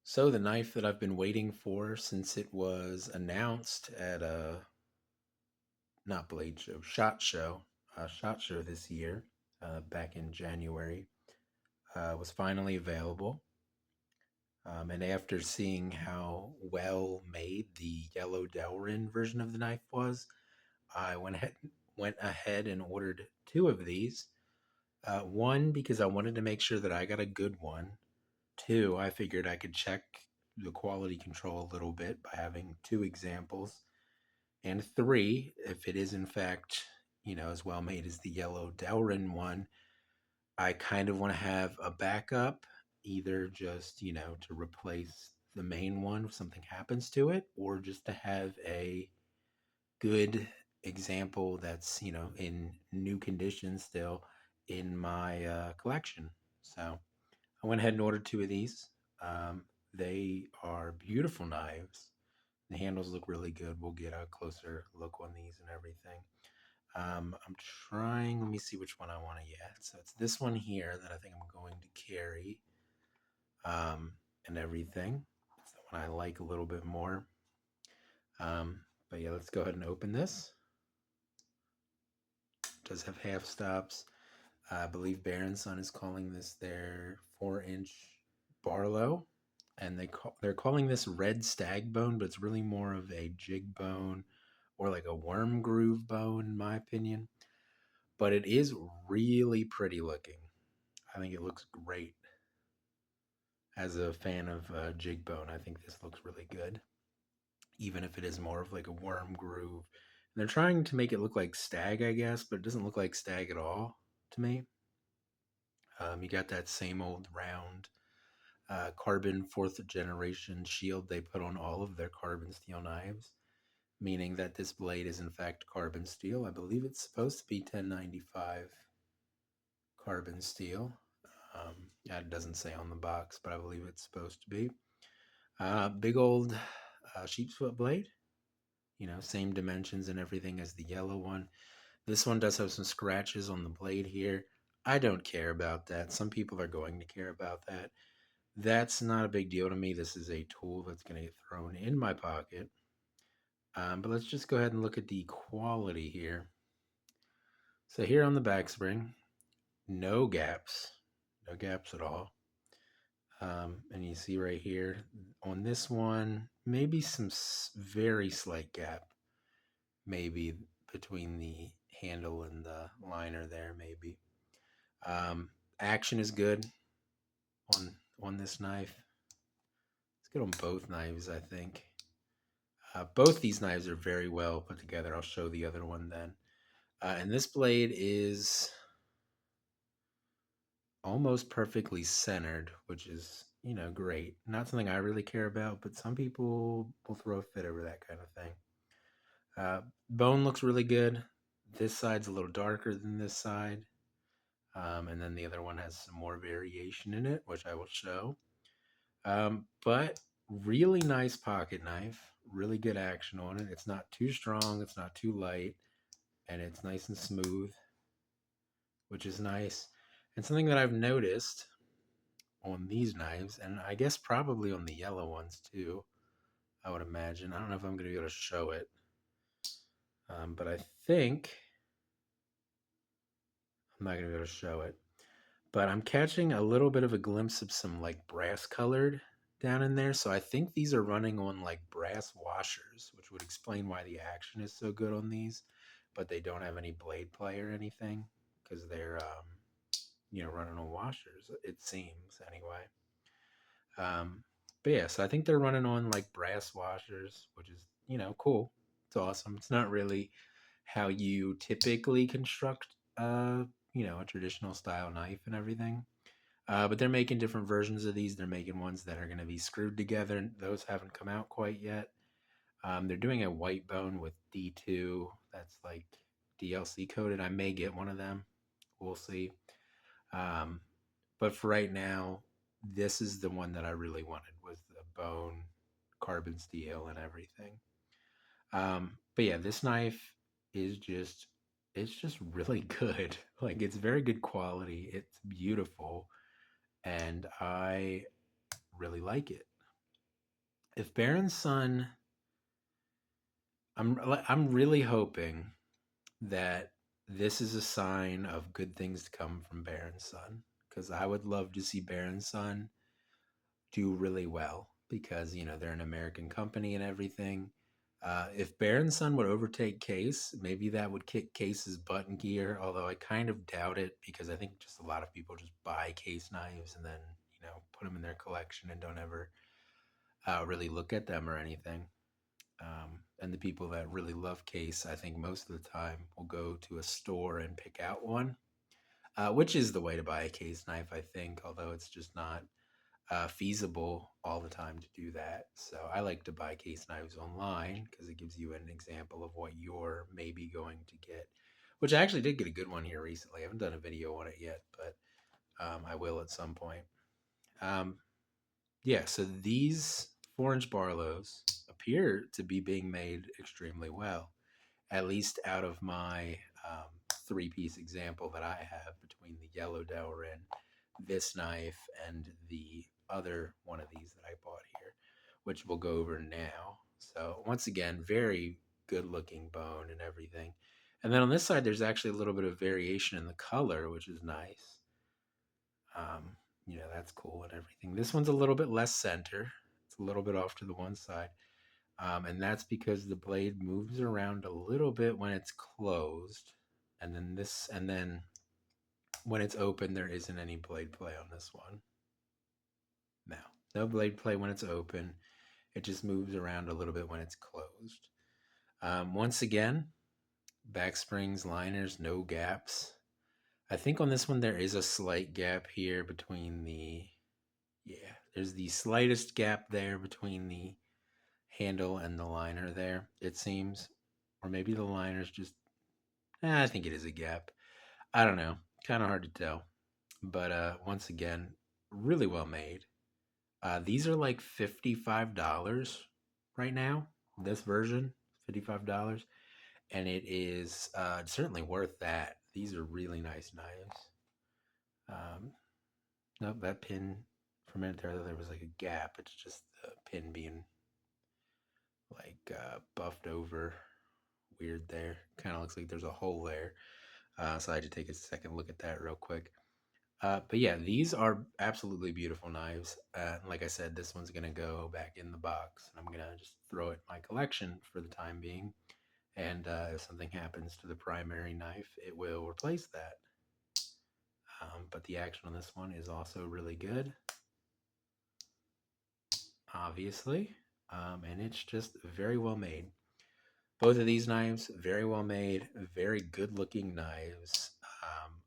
So the knife that I've been waiting for since it was announced at a not Blade Show, Shot Show this year, back in January, was finally available. And after seeing how well made the yellow Delrin version of the knife was, I went ahead and ordered two of these. One because I wanted to make sure that I got a good one. Two, I figured I could check the quality control a little bit by having two examples. And three, if it is in fact, as well made as the yellow Delrin one, I kind of want to have a backup, either just, to replace the main one if something happens to it, or just to have a good example that's, in new condition still in my collection. So I went ahead and ordered two of these. They are beautiful knives. The handles look really good. We'll get a closer look on these and everything. I'm trying, let me see which one I want to get. So it's this one here that I think I'm going to carry and everything. It's the one I like a little bit more. But yeah, let's go ahead and open this. It does have half stops. I believe Son is calling this their 4-inch Barlow, and they're calling this red stag bone, but it's really more of a jig bone or like a worm groove bone, in my opinion. But it is really pretty looking. I think it looks great. As a fan of jig bone, I think this looks really good, even if it is more of like a worm groove. And they're trying to make it look like stag, I guess, but it doesn't look like stag at all to me. You got that same old round carbon fourth generation shield they put on all of their carbon steel knives, meaning that this blade is in fact carbon steel. I believe it's supposed to be 1095 carbon steel. Yeah, it doesn't say on the box, but I believe it's supposed to be. Big old sheep's foot blade, same dimensions and everything as the yellow one. This one does have some scratches on the blade here. I don't care about that. Some people are going to care about that. That's not a big deal to me. This is a tool that's going to get thrown in my pocket. But let's just go ahead and look at the quality here. So here on the back spring, no gaps, no gaps at all. And you see right here on this one, maybe some very slight gap, maybe between the handle and the liner there, maybe. Action is good on this knife. It's good on both knives, I think. Both these knives are very well put together. I'll show the other one then. And this blade is almost perfectly centered, which is, great. Not something I really care about, but some people will throw a fit over that kind of thing. Bone looks really good. This side's a little darker than this side. And then the other one has some more variation in it, which I will show. But really nice pocket knife, really good action on it. It's not too strong, it's not too light, and it's nice and smooth, which is nice. And something that I've noticed on these knives, and I guess probably on the yellow ones too, I would imagine. I don't know if I'm going to be able to show it, but I think I'm not going to be able to show it. But I'm catching a little bit of a glimpse of some like brass colored down in there. So I think these are running on like brass washers, which would explain why the action is so good on these, but they don't have any blade play or anything because they're, running on washers, it seems anyway. Um, but yeah, so I think they're running on like brass washers, which is, cool. It's awesome. It's not really how you typically construct, a traditional style knife and everything. But they're making different versions of these. They're making ones that are going to be screwed together. Those haven't come out quite yet. They're doing a white bone with D2 that's like DLC coded. I may get one of them. We'll see. Um, but for right now, this is the one that I really wanted, was the bone, carbon steel, and everything. But yeah, this knife is it's just really good. Like, it's very good quality. It's beautiful, and I really like it. If Baron's son, I'm really hoping that this is a sign of good things to come from Baron's son, because I would love to see Baron's son do really well because they're an American company and everything. If Baron's son would overtake Case, maybe that would kick Case's butt in gear. Although I kind of doubt it because I think just a lot of people just buy Case knives and then put them in their collection and don't ever really look at them or anything. And the people that really love Case, I think most of the time will go to a store and pick out one, which is the way to buy a Case knife, I think. Although it's just not feasible all the time to do that. So I like to buy Case knives online because it gives you an example of what you're maybe going to get. Which I actually did get a good one here recently. I haven't done a video on it yet, but I will at some point. Um, yeah, so these 4-inch Barlows appear to be being made extremely well, at least out of my three-piece example that I have between the yellow Delrin, this knife, and the other one of these that I bought here, which we'll go over now. So once again, very good-looking bone and everything. And then on this side, there's actually a little bit of variation in the color, which is nice. Um, that's cool and everything. This one's a little bit less center. It's a little bit off to the one side. And that's because the blade moves around a little bit when it's closed. And then when it's open, there isn't any blade play on this one. No blade play when it's open. It just moves around a little bit when it's closed. Once again, back springs, liners, no gaps. I think on this one there is a slight gap here between there's the slightest gap there between the handle and the liner there, it seems. Or maybe the liner's just, I think it is a gap. I don't know. Kind of hard to tell. But once again, really well made. These are like $55 right now. This version, $55. And it is certainly worth that. These are really nice knives. Nope, that pin, for a minute there was like a gap. It's just the pin being like buffed over weird there. Kind of looks like there's a hole there. So I had to take a second look at that real quick. But yeah, these are absolutely beautiful knives. Like I said, this one's going to go back in the box. And I'm going to just throw it in my collection for the time being. And if something happens to the primary knife, it will replace that. But the action on this one is also really good, obviously. And it's just very well made. Both of these knives, very well made, very good looking knives.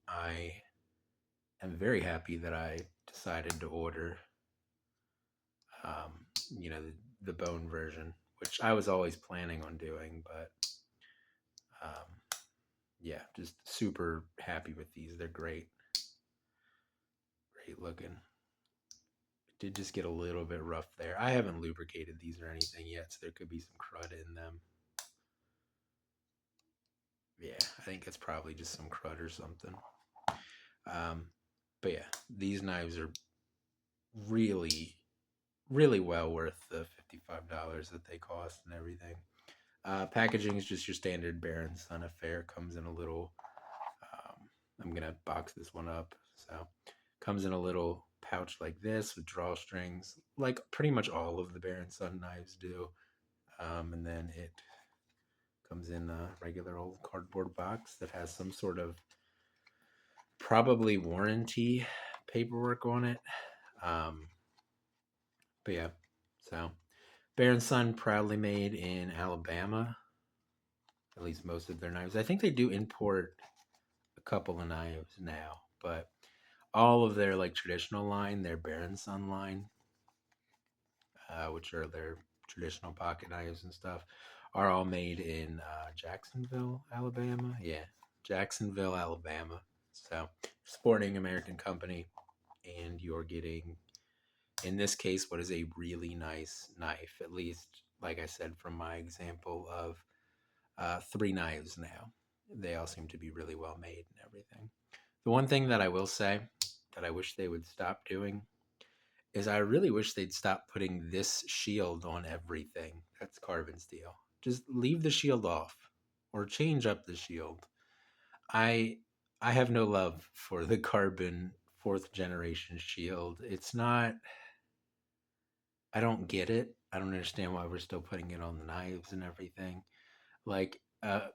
I am very happy that I decided to order, um, the bone version, which I was always planning on doing, but yeah, just super happy with these. They're great, great looking. It did just get a little bit rough there. I haven't lubricated these or anything yet, so there could be some crud in them. Yeah, I think it's probably just some crud or something. But yeah, these knives are really, really well worth the $55 that they cost and everything. Packaging is just your standard Baron Son affair. Comes in a little. I'm gonna box this one up. So, comes in a little pouch like this with drawstrings, like pretty much all of the Baron Son knives do. And then it comes in a regular old cardboard box that has some sort of probably warranty paperwork on it. But yeah, so Baron Son proudly made in Alabama. At least most of their knives. I think they do import a couple of knives now, but all of their like traditional line, their Baron Son line, which are their traditional pocket knives and stuff, are all made in Jacksonville, Alabama. Yeah, Jacksonville, Alabama. So, supporting American company, and you're getting, in this case, what is a really nice knife. At least, like I said, from my example of 3 knives now. They all seem to be really well made and everything. The one thing that I will say that I wish they would stop doing is I really wish they'd stop putting this shield on everything that's carbon steel. Just leave the shield off or change up the shield. I I have no love for the carbon fourth generation shield. It's not, I don't get it. I don't understand why we're still putting it on the knives and everything. Like a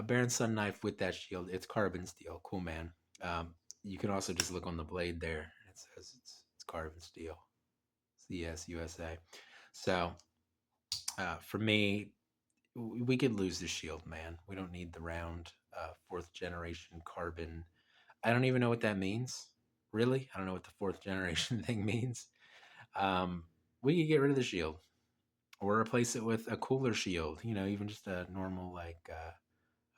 Baron Sun knife with that shield, it's carbon steel. Cool, man. You can also just look on the blade there. It says it's carbon steel. CS USA. So for me, we could lose the shield, man. We don't need the round fourth generation carbon. I don't even know what that means. Really, I don't know what the fourth generation thing means. Um, we could get rid of the shield or replace it with a cooler shield. You know, even just a normal like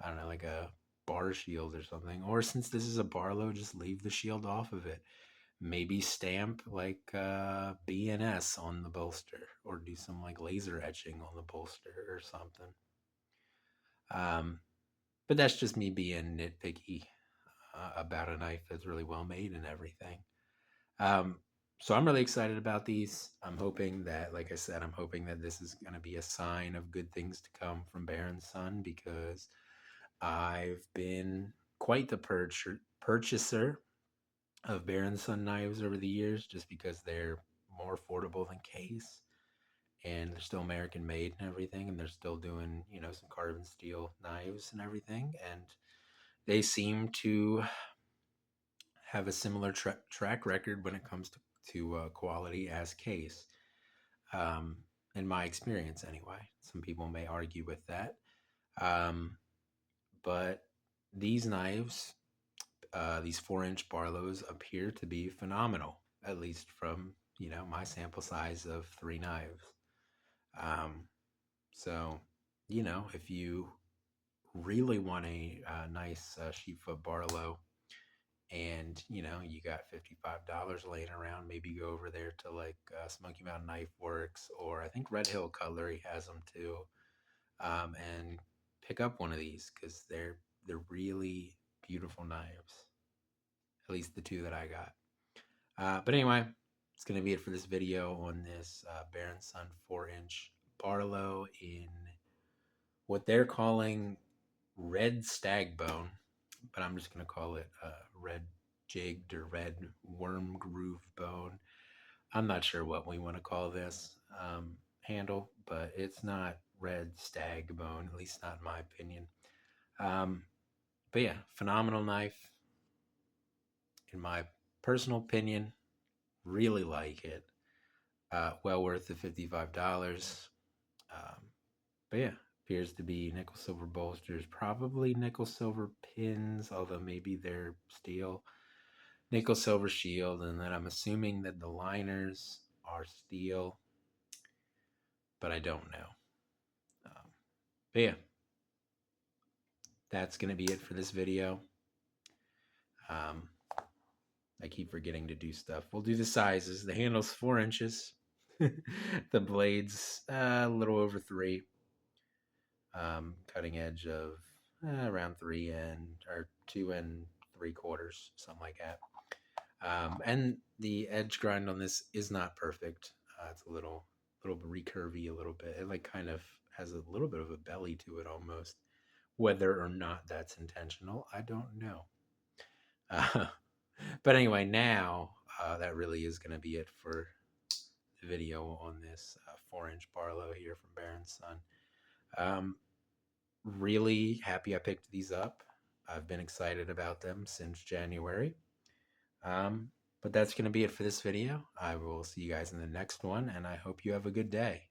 I don't know, like a bar shield or something. Or since this is a Barlow, just leave the shield off of it. Maybe stamp like BNS on the bolster, or do some like laser etching on the bolster or something. Um, but that's just me being nitpicky about a knife that's really well made and everything. Um, so I'm really excited about these. I'm hoping that, like I said, I'm hoping that this is going to be a sign of good things to come from Baron Sun, because I've been quite the purchaser of Baron Sun knives over the years, just because they're more affordable than Case, and they're still American made and everything, and they're still doing, you know, some carbon steel knives and everything, and they seem to have a similar track record when it comes to quality as Case. Um, in my experience, anyway. Some people may argue with that, um, but these knives, these 4-inch Barlows, appear to be phenomenal, at least from, you know, my sample size of 3 knives. Um, so, you know, if you really want a nice sheepfoot Barlow, and you know you got $55 laying around, maybe go over there to like Smoky Mountain Knife Works, or I think Red Hill Cutlery has them too, and pick up one of these, because they're really beautiful knives, at least the two that I got. But anyway, it's going to be it for this video on this Baron Sun 4-inch Barlow in what they're calling red stag bone, but I'm just going to call it red jigged or red worm groove bone. I'm not sure what we want to call this handle, but it's not red stag bone, at least not in my opinion. But yeah, phenomenal knife, in my personal opinion. Really like it. Well worth the $55. Um, but yeah, appears to be nickel silver bolsters, probably nickel silver pins, although maybe they're steel. Nickel silver shield, and then I'm assuming that the liners are steel, but I don't know. But yeah, that's going to be it for this video. Um, I keep forgetting to do stuff. We'll do the sizes. The handle's 4 inches. The blade's a little over 3. Cutting edge of around 3 and or 2 3/4, something like that. And the edge grind on this is not perfect. It's a little recurvy, a little bit. It like kind of has a little bit of a belly to it almost. Whether or not that's intentional, I don't know. Uh, but anyway, now that really is going to be it for the video on this 4-inch Barlow here from Baron Sun. Really happy I picked these up. I've been excited about them since January. But that's going to be it for this video. I will see you guys in the next one, and I hope you have a good day.